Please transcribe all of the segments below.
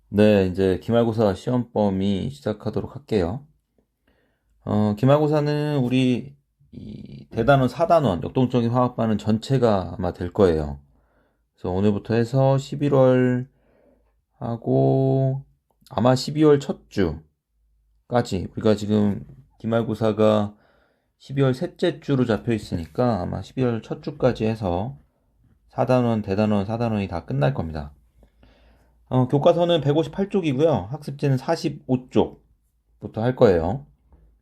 네, 이제 기말고사 시험 범위 시작하도록 할게요. 기말고사는 우리 이 대단원, 사단원, 역동적인 화학반은 전체가 아마 될 거예요. 그래서 오늘부터 해서 11월 하고 아마 12월 첫 주까지 우리가 지금 기말고사가 12월 셋째 주로 잡혀 있으니까 아마 12월 첫 주까지 해서 사단원, 대단원, 사단원이 다 끝날 겁니다. 교과서는 158쪽이고요. 학습지는 45쪽부터 할 거예요.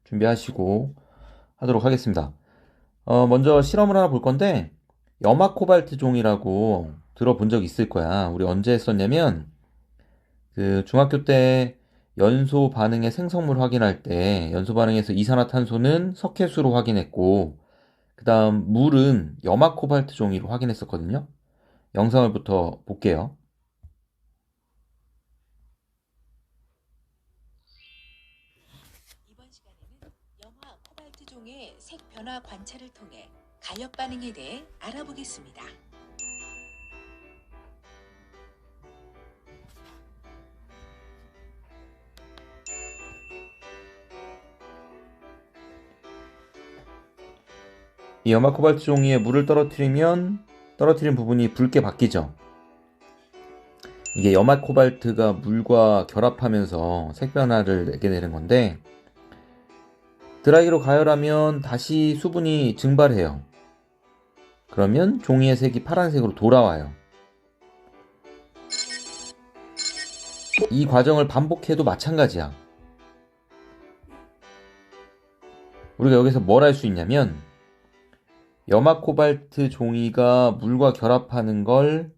준비하시고 하도록 하겠습니다. 먼저 실험을 하나 볼 건데, 염화 코발트 종이라고 들어본 적 있을 거야. 우리 언제 했었냐면, 그 중학교 때 연소 반응의 생성물 확인할 때, 연소 반응에서 이산화탄소는 석회수로 확인했고, 그 다음 물은 염화 코발트 종이로 확인했었거든요. 영상을부터 볼게요. 이번 시간에는 염화 코발트 종의 색 변화 관찰을 통해 가역 반응에 대해 알아보겠습니다. 이 염화 코발트 종이에 물을 떨어뜨리면 떨어뜨린 부분이 붉게 바뀌죠. 이게 염화 코발트가 물과 결합하면서 색 변화를 내게 되는 건데, 드라이기로 가열하면 다시 수분이 증발해요. 그러면 종이의 색이 파란색으로 돌아와요. 이 과정을 반복해도 마찬가지야. 우리가 여기서 뭘 할 수 있냐면, 염화 코발트 종이가 물과 결합하는 걸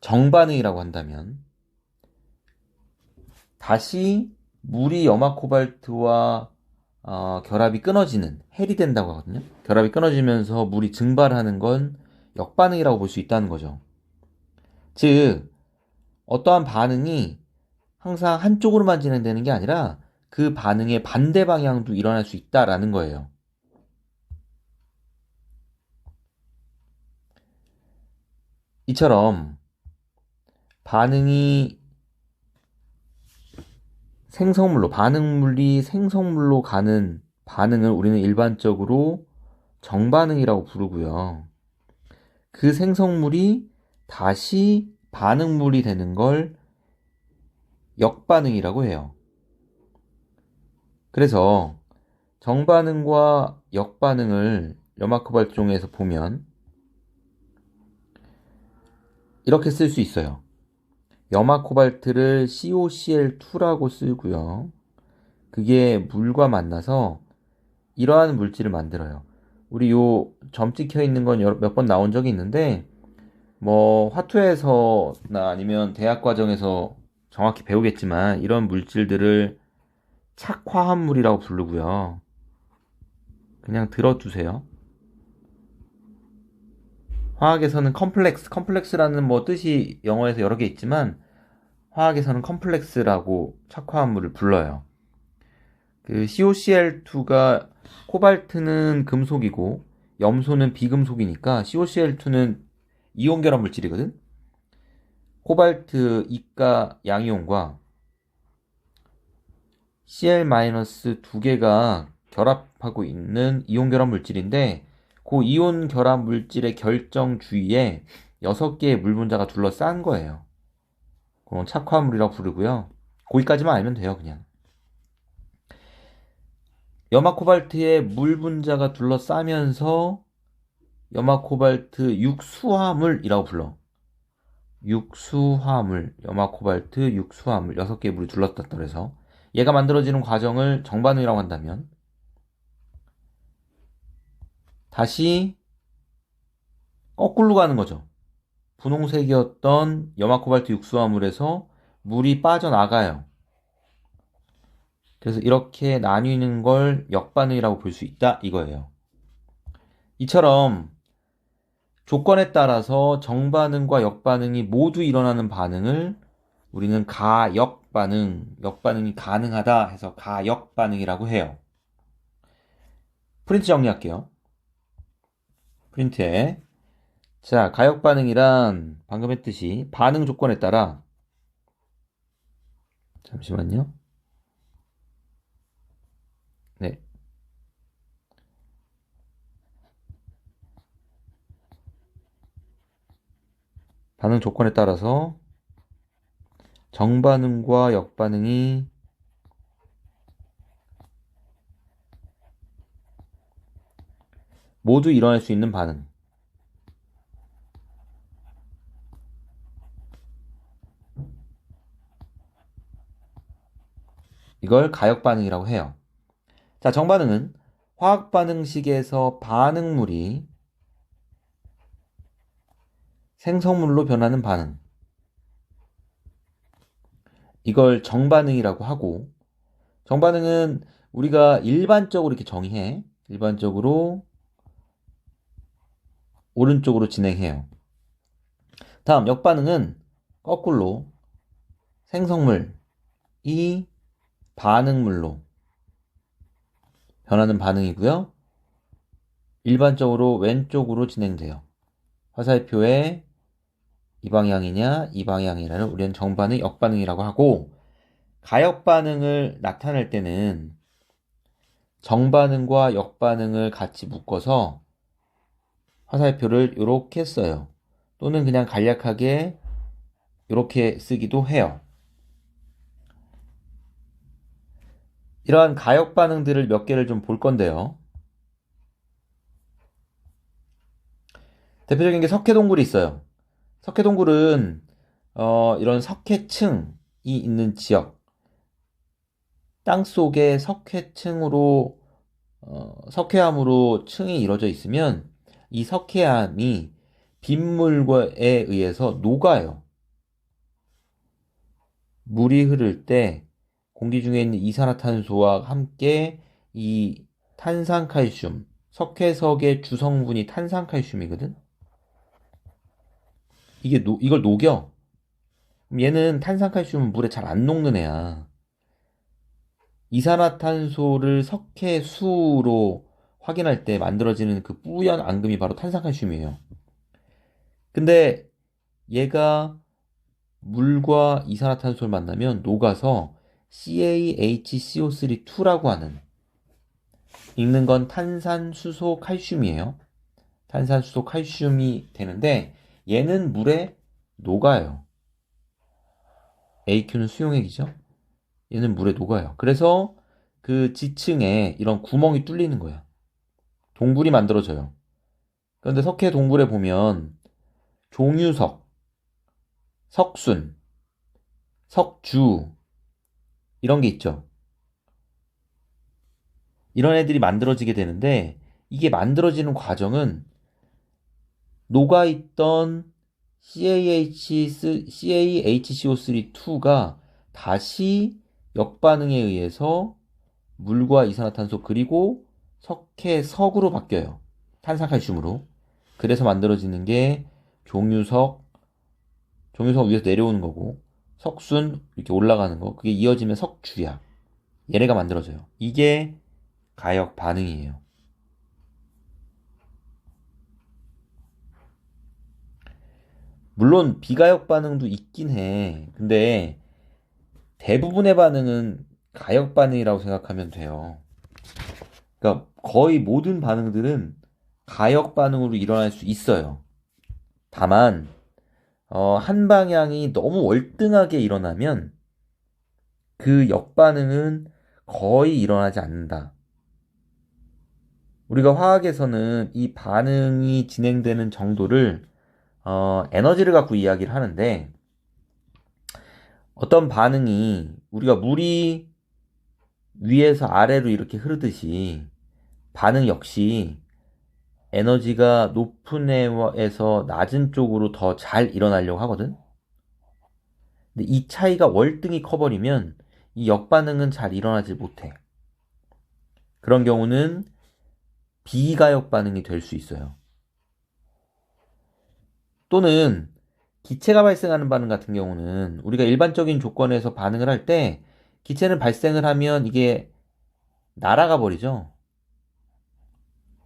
정반응이라고 한다면, 다시 물이 염화 코발트와 결합이 끊어지는, 해리된다고 하거든요. 결합이 끊어지면서 물이 증발하는 건 역반응이라고 볼 수 있다는 거죠. 즉, 어떠한 반응이 항상 한쪽으로만 진행되는 게 아니라 그 반응의 반대 방향도 일어날 수 있다라는 거예요. 이처럼 반응이 생성물로, 반응물이 생성물로 가는 반응을 우리는 일반적으로 정반응이라고 부르고요. 그 생성물이 다시 반응물이 되는 걸 역반응이라고 해요. 그래서 정반응과 역반응을 염화코발트종에서 보면 이렇게 쓸 수 있어요. 염화코발트를 COCl2라고 쓰고요. 그게 물과 만나서 이러한 물질을 만들어요. 우리 요 점 찍혀 있는 건 몇 번 나온 적이 있는데, 뭐 화투에서나 아니면 대학 과정에서 정확히 배우겠지만 이런 물질들을 착화합물이라고 부르고요. 그냥 들어두세요. 화학에서는 컴플렉스라는 뭐 뜻이 영어에서 여러 개 있지만 화학에서는 컴플렉스라고 착화합물을 불러요. 그 COCl2가 코발트는 금속이고 염소는 비금속이니까 COCl2는 이온 결합 물질이거든. 코발트 이가 양이온과 Cl- 두 개가 결합하고 있는 이온 결합 물질인데, 그 이온 결합 물질의 결정 주위에 6개의 물 분자가 둘러싼 거예요. 그건 착화물이라고 부르고요. 거기까지만 알면 돼요, 그냥. 염화 코발트에 물 분자가 둘러싸면서 염화 코발트 육수화물이라고 불러. 육수화물, 염화 코발트 육수화물 6개의 물이 둘러쌌다 그래서 얘가 만들어지는 과정을 정반응이라고 한다면, 다시 거꾸로 가는 거죠. 분홍색이었던 염화 코발트 육수화물에서 물이 빠져나가요. 그래서 이렇게 나뉘는 걸 역반응이라고 볼 수 있다 이거예요. 이처럼 조건에 따라서 정반응과 역반응이 모두 일어나는 반응을 우리는 가역반응, 역반응이 가능하다 해서 가역반응이라고 해요. 프린트 정리할게요. 프린트에, 자, 가역반응이란 방금 했듯이 반응 조건에 따라 잠시만요. 네. 반응 조건에 따라서 정반응과 역반응이 모두 일어날 수 있는 반응. 이걸 가역 반응이라고 해요. 자, 정반응은 화학 반응식에서 반응물이 생성물로 변하는 반응. 이걸 정반응이라고 하고, 정반응은 우리가 일반적으로 이렇게 정의해. 일반적으로 오른쪽으로 진행해요. 다음 역반응은 거꾸로 생성물이 반응물로 변하는 반응이고요. 일반적으로 왼쪽으로 진행돼요. 화살표에 이 방향이냐 이 방향이냐를 우리는 정반응, 역반응이라고 하고, 가역반응을 나타낼 때는 정반응과 역반응을 같이 묶어서 화살표를 이렇게 써요. 또는 그냥 간략하게 이렇게 쓰기도 해요. 이러한 가역 반응들을 몇 개를 좀 볼 건데요. 대표적인 게 석회동굴이 있어요. 석회동굴은 이런 석회층이 있는 지역, 땅 속에 석회층으로 석회암으로 층이 이루어져 있으면 이 석회암이 빗물에 의해서 녹아요. 물이 흐를 때 공기 중에 있는 이산화탄소와 함께 이 탄산칼슘, 석회석의 주성분이 탄산칼슘이거든. 이걸 녹여. 얘는 탄산칼슘은 물에 잘 안 녹는 애야. 이산화탄소를 석회수로 확인할 때 만들어지는 그 뿌연 앙금이 바로 탄산칼슘이에요. 근데 얘가 물과 이산화탄소를 만나면 녹아서 CaHCO3-2라고 하는, 읽는 건 탄산수소 칼슘이에요. 탄산수소 칼슘이 되는데 얘는 물에 녹아요. AQ는 수용액이죠. 얘는 물에 녹아요. 그래서 그 지층에 이런 구멍이 뚫리는 거야. 동굴이 만들어져요. 그런데 석회 동굴에 보면 종유석, 석순, 석주 이런 게 있죠. 이런 애들이 만들어지게 되는데 이게 만들어지는 과정은 녹아있던 CaHCO3-2가 다시 역반응에 의해서 물과 이산화탄소 그리고 석회석으로 바뀌어요. 탄산칼슘으로. 그래서 만들어지는 게 종유석, 종유석 위에서 내려오는 거고, 석순 이렇게 올라가는 거, 그게 이어지면 석주야. 얘네가 만들어져요. 이게 가역 반응이에요. 물론 비가역 반응도 있긴 해. 근데 대부분의 반응은 가역 반응이라고 생각하면 돼요. 그러니까 거의 모든 반응들은 가역 반응으로 일어날 수 있어요. 다만 한 방향이 너무 월등하게 일어나면 그 역반응은 거의 일어나지 않는다. 우리가 화학에서는 이 반응이 진행되는 정도를 에너지를 갖고 이야기를 하는데, 어떤 반응이 우리가 물이 위에서 아래로 이렇게 흐르듯이 반응 역시 에너지가 높은 애에서 낮은 쪽으로 더 잘 일어나려고 하거든. 근데 이 차이가 월등히 커버리면 이 역반응은 잘 일어나지 못해. 그런 경우는 비가역 반응이 될 수 있어요. 또는 기체가 발생하는 반응 같은 경우는 우리가 일반적인 조건에서 반응을 할 때 기체는 발생을 하면 이게 날아가 버리죠.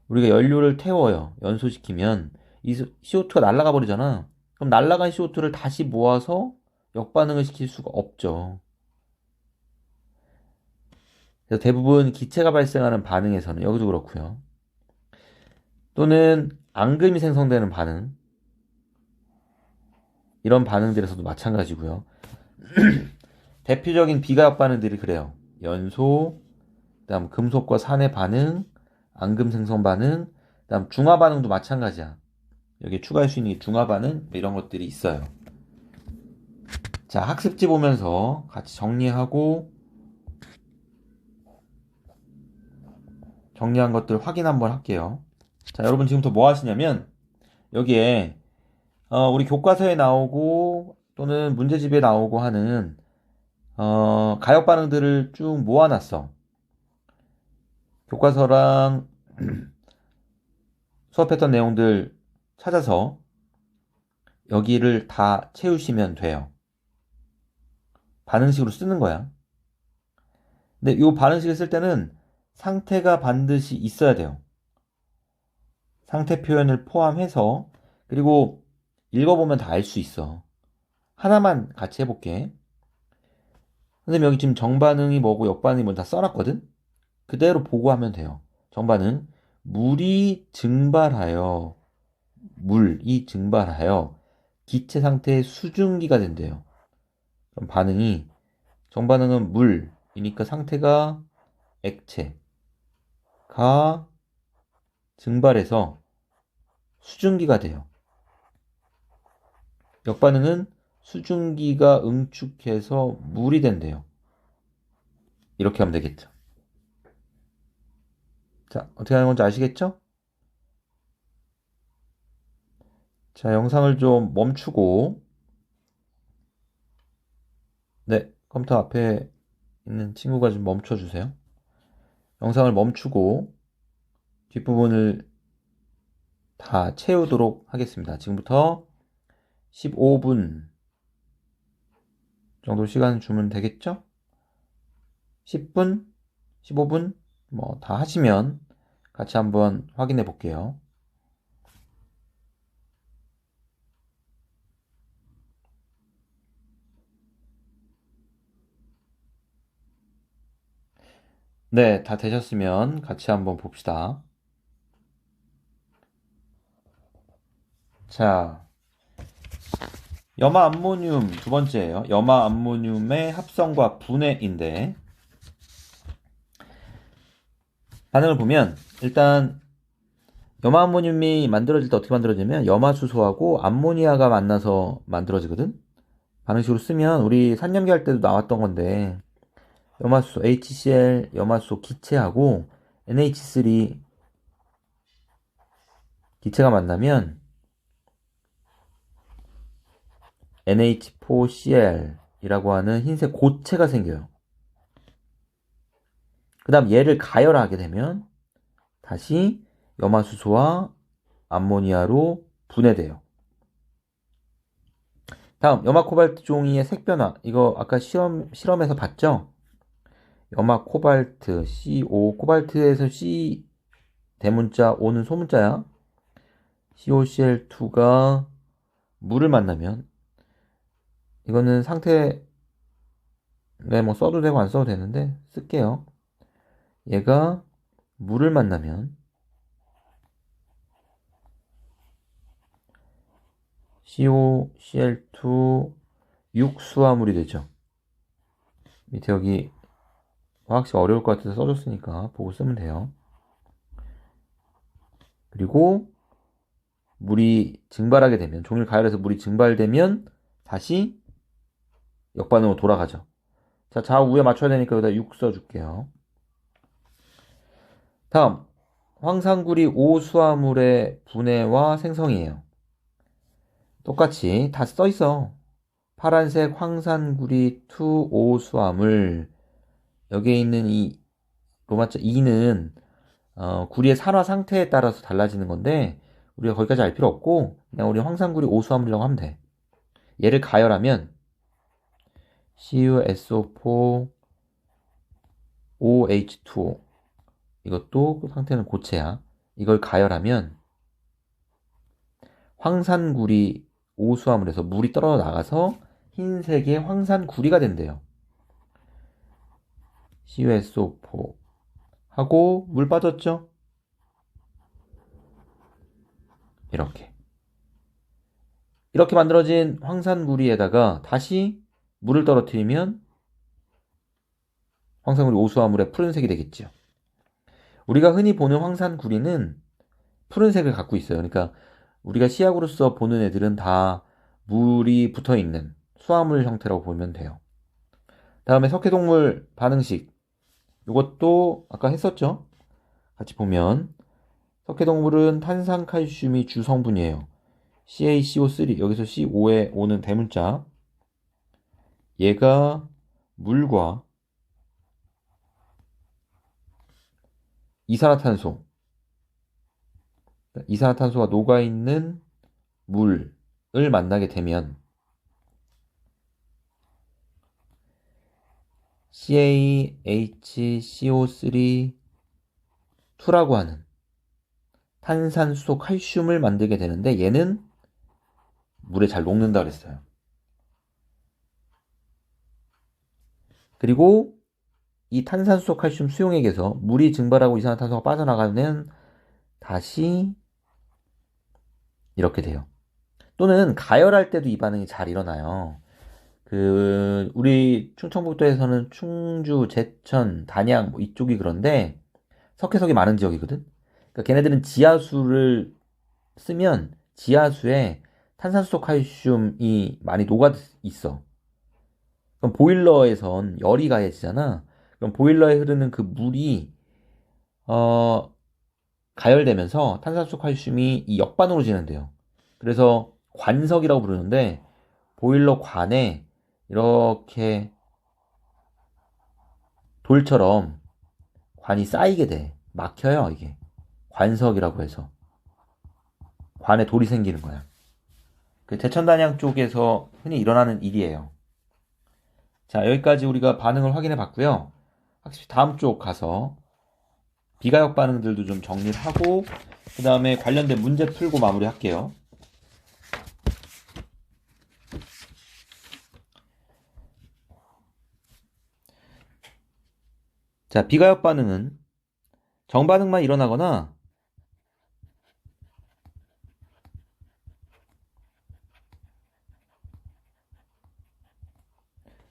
우리가 연료를 태워요. 연소시키면 이 CO2가 날아가 버리잖아. 그럼 날아간 CO2를 다시 모아서 역반응을 시킬 수가 없죠. 그래서 대부분 기체가 발생하는 반응에서는 여기도 그렇고요. 또는 앙금이 생성되는 반응, 이런 반응들에서도 마찬가지고요. 대표적인 비가역 반응들이 그래요. 연소, 그다음 금속과 산의 반응, 앙금 생성 반응, 그다음 중화 반응도 마찬가지야. 여기 추가할 수 있는 게 중화 반응 이런 것들이 있어요. 자, 학습지 보면서 같이 정리한 것들 확인 한번 할게요. 자, 여러분 지금부터 뭐 하시냐면 여기에 우리 교과서에 나오고 또는 문제집에 나오고 하는 가역 반응들을 쭉 모아놨어. 교과서랑 수업했던 내용들 찾아서 여기를 다 채우시면 돼요. 반응식으로 쓰는 거야. 근데 이 반응식을 쓸 때는 상태가 반드시 있어야 돼요. 상태 표현을 포함해서 그리고 읽어보면 다 알 수 있어. 하나만 같이 해볼게. 선생님 여기 지금 정반응이 뭐고 역반응이 뭐다 써놨거든? 그대로 보고 하면 돼요. 정반응. 물이 증발하여 기체 상태의 수증기가 된대요. 그럼 반응이 정반응은 물이니까 상태가 액체가 증발해서 수증기가 돼요. 역반응은 수증기가 응축해서 물이 된대요. 이렇게 하면 되겠죠. 자, 어떻게 하는 건지 아시겠죠? 자, 영상을 좀 멈추고, 네, 컴퓨터 앞에 있는 친구가 좀 멈춰주세요. 영상을 멈추고, 뒷부분을 다 채우도록 하겠습니다. 지금부터 15분 정도 시간 주면 되겠죠? 10분, 15분, 뭐 다 하시면 같이 한번 확인해 볼게요. 네, 다 되셨으면 같이 한번 봅시다. 자, 염화암모늄 두 번째예요. 염화암모늄의 합성과 분해인데 반응을 보면 일단 염화암모늄이 만들어질 때 어떻게 만들어지냐면 염화수소하고 암모니아가 만나서 만들어지거든. 반응식으로 쓰면 우리 산염기 할 때도 나왔던 건데 염화수소 HCl 염화수소 기체하고 NH3 기체가 만나면 NH4Cl 이라고 하는 흰색 고체가 생겨요. 그 다음 얘를 가열하게 되면 다시 염화수소와 암모니아로 분해돼요. 다음 염화코발트 종이의 색변화. 이거 아까 실험에서 봤죠? 염화코발트 CO 코발트에서 C 대문자 O는 소문자야. COCl2가 물을 만나면 이거는 상태 뭐 써도 되고 안 써도 되는데 쓸게요. 얘가 물을 만나면 COCl2 육수화물이 되죠. 밑에 여기 화학식 어려울 것 같아서 써줬으니까 보고 쓰면 돼요. 그리고 물이 증발하게 되면 종이를 가열해서 물이 증발되면 다시 역반응으로 돌아가죠. 자, 좌우에 맞춰야 되니까 여기다 6 써줄게요. 다음 황산구리 5수화물의 분해와 생성이에요. 똑같이 다 써있어. 파란색 황산구리 2 5수화물 여기에 있는 이 로마자 2는 구리의 산화 상태에 따라서 달라지는 건데 우리가 거기까지 알 필요 없고 그냥 우리 황산구리 5수화물이라고 하면 돼. 얘를 가열하면 CuSO4 OH2O 이것도 상태는 고체야. 이걸 가열하면 황산구리 5수화물에서 물이 떨어져 나가서 흰색의 황산구리가 된대요. CuSO4 하고 물 빠졌죠? 이렇게 만들어진 황산구리에다가 다시 물을 떨어뜨리면 황산구리 오수화물의 푸른색이 되겠죠. 우리가 흔히 보는 황산구리는 푸른색을 갖고 있어요. 그러니까 우리가 시약으로서 보는 애들은 다 물이 붙어있는 수화물 형태라고 보면 돼요. 다음에 석회동물 반응식. 이것도 아까 했었죠? 같이 보면 석회동물은 탄산칼슘이 주 성분이에요. CaCO3 여기서 C5에 5는 대문자. 얘가 물과 이산화탄소가 녹아있는 물을 만나게 되면 CaHCO3-2라고 하는 탄산수소 칼슘을 만들게 되는데 얘는 물에 잘 녹는다 그랬어요. 그리고 이 탄산수소 칼슘 수용액에서 물이 증발하고 이산화탄소가 빠져나가면 다시 이렇게 돼요. 또는 가열할 때도 이 반응이 잘 일어나요. 우리 충청북도에서는 충주, 제천, 단양 뭐 이쪽이 그런데 석회석이 많은 지역이거든. 그러니까 걔네들은 지하수를 쓰면 지하수에 탄산수소 칼슘이 많이 녹아 있어. 그럼 보일러에선 열이 가해지잖아. 그럼 보일러에 흐르는 그 물이 가열되면서 탄산수소 칼슘이 이 역반으로 진행돼요. 그래서 관석이라고 부르는데 보일러 관에 이렇게 돌처럼 관이 쌓이게 돼. 막혀요, 이게. 관석이라고 해서. 관에 돌이 생기는 거야. 그 대천단양 쪽에서 흔히 일어나는 일이에요. 자, 여기까지 우리가 반응을 확인해 봤고요. 확실히 다음 쪽 가서 비가역 반응들도 좀 정리를 하고 그 다음에 관련된 문제 풀고 마무리 할게요. 자, 비가역 반응은 정반응만 일어나거나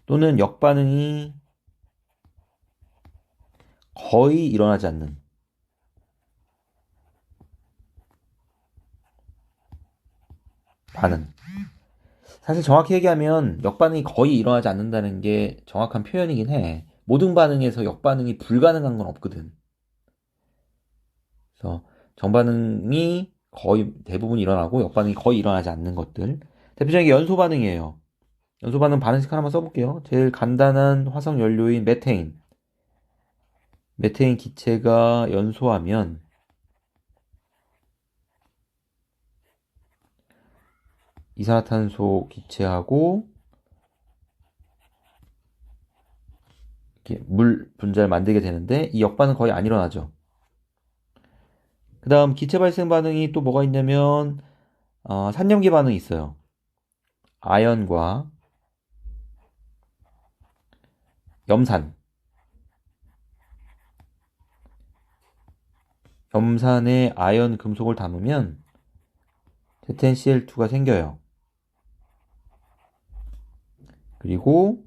또는 역반응이 거의 일어나지 않는 반응. 사실 정확히 얘기하면 역반응이 거의 일어나지 않는다는 게 정확한 표현이긴 해. 모든 반응에서 역반응이 불가능한 건 없거든. 그래서 정반응이 거의 대부분 일어나고 역반응이 거의 일어나지 않는 것들. 대표적인 게 연소 반응이에요. 연소 반응 반응식 하나만 써볼게요. 제일 간단한 화석 연료인 메테인. 메테인 기체가 연소하면 이산화탄소 기체하고 이렇게 물 분자를 만들게 되는데 이 역반응 거의 안 일어나죠. 그 다음 기체 발생 반응이 또 뭐가 있냐면 산염기 반응이 있어요. 아연과 염산. 염산에 아연 금속을 담으면 ZnCl2가 생겨요. 그리고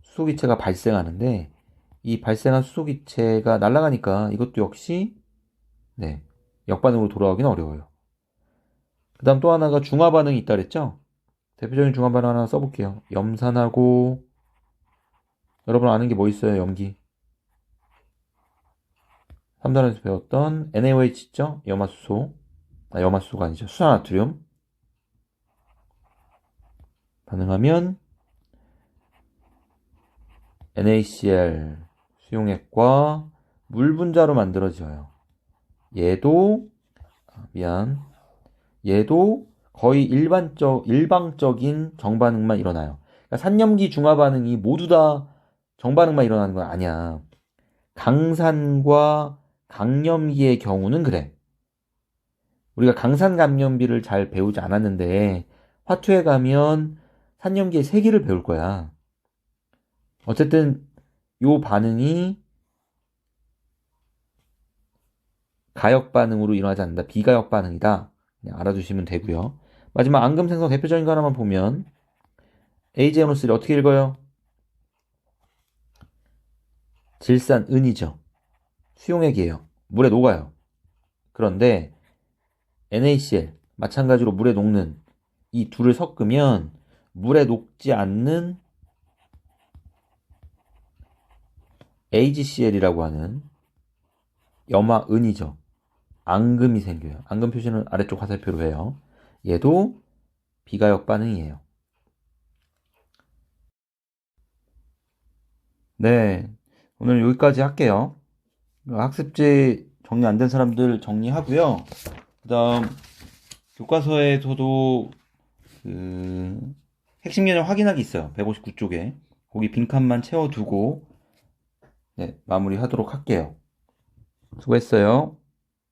수소기체가 발생하는데 이 발생한 수소기체가 날아가니까 이것도 역시 역반응으로 돌아오기는 어려워요. 그 다음 또 하나가 중화반응이 있다 그랬죠? 대표적인 중화반응 하나 써볼게요. 염산하고 여러분 아는 게 뭐 있어요? 염기 3단원에서 배웠던 NaOH 있죠? 염화수소가 아니죠. 수산나트륨 반응하면 NaCl 수용액과 물 분자로 만들어져요. 얘도 거의 일방적인 정반응만 일어나요. 그러니까 산염기 중화 반응이 모두 다 정반응만 일어나는 건 아니야. 강산과 강염기의 경우는 그래. 우리가 강산감염비를 잘 배우지 않았는데 화투에 가면 산염기의 세기를 배울 거야. 어쨌든 요 반응이 가역 반응으로 일어나지 않는다. 비가역 반응이다. 그냥 알아두시면 되고요. 마지막 앙금 생성 대표적인 거 하나만 보면 AgNO3 어떻게 읽어요? 질산 은이죠. 수용액이에요. 물에 녹아요. 그런데 NaCl 마찬가지로 물에 녹는 이 둘을 섞으면 물에 녹지 않는 AgCl이라고 하는 염화은이죠. 앙금이 생겨요. 앙금 표시는 아래쪽 화살표로 해요. 얘도 비가역 반응이에요. 네, 오늘 여기까지 할게요. 학습지 정리 안 된 사람들 정리하고요. 그 다음 교과서에서도 그 핵심 개념 확인하기 있어요. 159쪽에. 거기 빈칸만 채워두고 네, 마무리하도록 할게요. 수고했어요.